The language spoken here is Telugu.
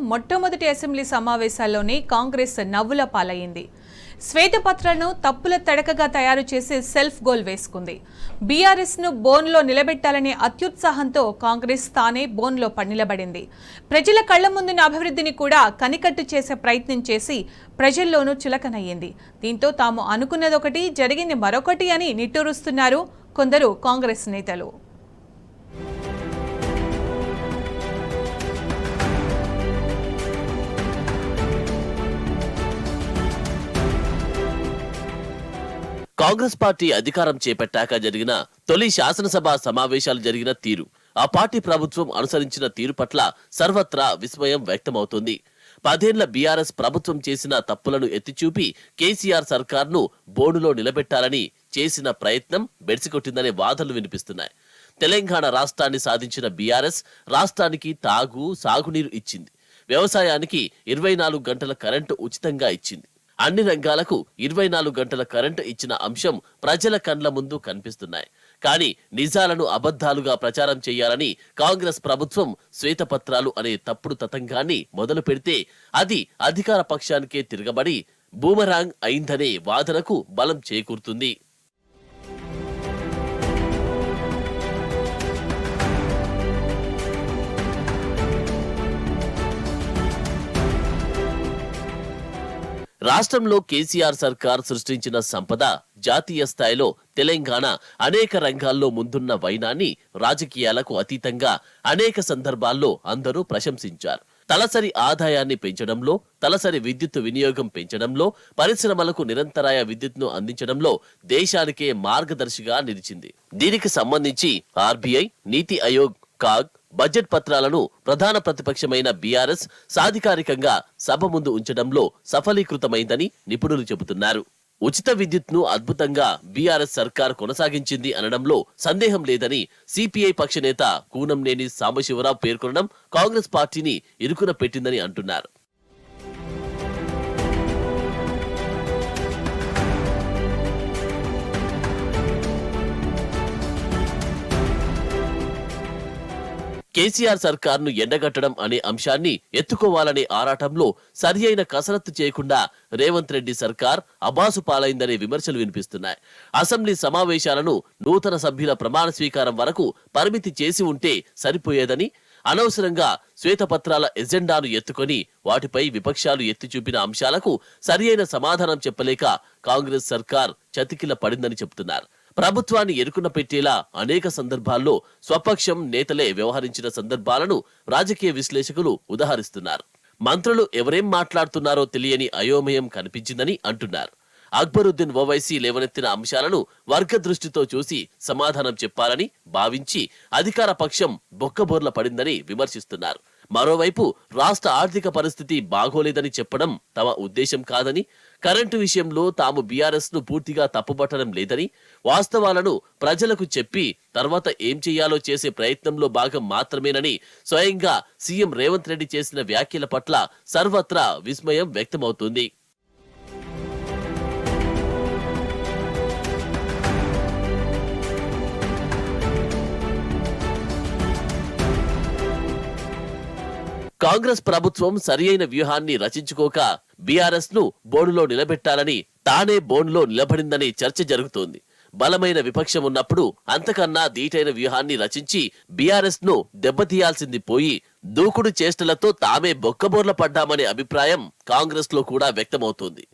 మొట్టమొదటి అసెంబ్లీ సమావేశాల్లోనే కాంగ్రెస్ నవ్వుల పాలయ్యింది. శ్వేతపత్రాలను తప్పుల తడకగా తయారు చేసి సెల్ఫ్ గోల్ వేసుకుంది. బీఆర్ఎస్ను బోన్లో నిలబెట్టాలనే అత్యుత్సాహంతో కాంగ్రెస్ తానే బోన్లో నిలబడింది. ప్రజల కళ్ల ముందున్న అభివృద్ధిని కూడా కనికట్టు చేసే ప్రయత్నం చేసి ప్రజల్లోనూ చులకనయ్యింది. దీంతో తాము అనుకున్నదొకటి జరిగింది మరొకటి అని నిట్టూరుస్తున్నారు కొందరు కాంగ్రెస్ నేతలు. కాంగ్రెస్ పార్టీ అధికారం చేపట్టాక జరిగిన తొలి శాసనసభ సమావేశాలు జరిగిన తీరు, ఆ పార్టీ ప్రభుత్వం అనుసరించిన తీరు పట్ల సర్వత్రా విస్మయం వ్యక్తమవుతోంది. 10 ఏళ్ల బీఆర్ఎస్ ప్రభుత్వం చేసిన తప్పులను ఎత్తిచూపి కేసీఆర్ సర్కార్ను బోనులో నిలబెట్టాలని చేసిన ప్రయత్నం బెడిసికొట్టిందనే వాదనలు వినిపిస్తున్నాయి. తెలంగాణ రాష్ట్రాన్ని సాధించిన బీఆర్ఎస్ రాష్ట్రానికి సాగునీరు ఇచ్చింది. వ్యవసాయానికి 24 గంటల కరెంటు ఉచితంగా ఇచ్చింది. అన్ని రంగాలకు 24 గంటల కరెంటు ఇచ్చిన అంశం ప్రజల కండ్ల ముందు కనిపిస్తున్నాయి. కానీ నిజాలను అబద్ధాలుగా ప్రచారం చేయాలని కాంగ్రెస్ ప్రభుత్వం శ్వేతపత్రాలు అనే తప్పుడు తతంగాన్ని మొదలు పెడితే అది అధికార పక్షానికే తిరగబడి బూమరాంగ్ అయిందనే వాదనకు బలం చేకూరుతుంది. రాష్ట్రంలో కేసీఆర్ సర్కార్ సృష్టించిన సంపద జాతీయ స్థాయిలో తెలంగాణ అనేక రంగాల్లో ముందున్న వైనాన్ని రాజకీయాలకు అతీతంగా అనేక సందర్భాల్లో అందరూ ప్రశంసించారు. తలసరి ఆదాయాన్ని పెంచడంలో, తలసరి విద్యుత్ వినియోగం పెంచడంలో, పరిశ్రమలకు నిరంతరాయ విద్యుత్ను అందించడంలో దేశానికే మార్గదర్శిగా నిలిచింది. దీనికి సంబంధించి ఆర్బీఐ, నీతి ఆయోగ్, కాగ్ బడ్జెట్ పత్రాలను ప్రధాన ప్రతిపక్షమైన బీఆర్ఎస్ సాధికారికంగా సభ ముందు ఉంచడంలో సఫలీకృతమైందని నిపుణులు చెబుతున్నారు. ఉచిత విద్యుత్ను అద్భుతంగా బీఆర్ఎస్ సర్కార్ కొనసాగించింది అనడంలో సందేహం లేదని సిపిఐ పక్ష నేత కూనంనేని సాంబశివరావు పేర్కొనడం కాంగ్రెస్ పార్టీని ఇరుకున పెట్టిందని అంటున్నారు. కేసీఆర్ సర్కార్ను ఎండగట్టడం అనే అంశాన్ని ఎత్తుకోవాలనే ఆరాటంలో సరియైన కసరత్తు చేయకుండా రేవంత్ రెడ్డి సర్కార్ అబాసు పాలైందనే విమర్శలు వినిపిస్తున్నాయి. అసెంబ్లీ సమావేశాలను నూతన సభ్యుల ప్రమాణ స్వీకారం వరకు పరిమితి చేసి ఉంటే సరిపోయేదని, అనవసరంగా శ్వేతపత్రాల ఎజెండాను ఎత్తుకొని వాటిపై విపక్షాలు ఎత్తి చూపిన అంశాలకు సరియైన సమాధానం చెప్పలేక కాంగ్రెస్ సర్కార్ చతికిల పడిందని చెబుతున్నారు. ప్రభుత్వాన్ని ఎరుకున పెట్టేలా అనేక సందర్భాల్లో స్వపక్షం నేతలే వ్యవహరించిన సందర్భాలను రాజకీయ విశ్లేషకులు ఉదహరిస్తున్నారు. మంత్రులు ఎవరేం మాట్లాడుతున్నారో తెలియని అయోమయం కనిపించిందని అంటున్నారు. అక్బరుద్దీన్ ఓవైసీ లేవనెత్తిన అంశాలను వర్గ దృష్టితో చూసి సమాధానం చెప్పాలని భావించి అధికార పక్షం బొక్కబోర్ల పడిందని విమర్శిస్తున్నారు. మరోవైపు రాష్ట్ర ఆర్థిక పరిస్థితి బాగోలేదని చెప్పడం తమ ఉద్దేశం కాదని, కరెంటు విషయంలో తాము బీఆర్ఎస్ ను పూర్తిగా తప్పుబట్టడం లేదని, వాస్తవాలను ప్రజలకు చెప్పి తర్వాత ఏం చేయాలో చేసే ప్రయత్నంలో భాగం మాత్రమేనని స్వయంగా సీఎం రేవంత్ రెడ్డి చేసిన వ్యాఖ్యల పట్ల సర్వత్రా విస్మయం వ్యక్తమవుతుంది. కాంగ్రెస్ ప్రభుత్వం సరియైన వ్యూహాన్ని రచించుకోక బీఆర్ఎస్ ను బోనులో నిలబెట్టాలని తానే బోన్లో నిలబడిందనే చర్చ జరుగుతోంది. బలమైన విపక్షం ఉన్నప్పుడు అంతకన్నా దీటైన వ్యూహాన్ని రచించి బీఆర్ఎస్ ను దెబ్బతీయాల్సింది పోయి దూకుడు చేష్టలతో తామే బొక్కబోర్ల పడ్డామనే అభిప్రాయం కాంగ్రెస్ లో కూడా వ్యక్తమవుతోంది.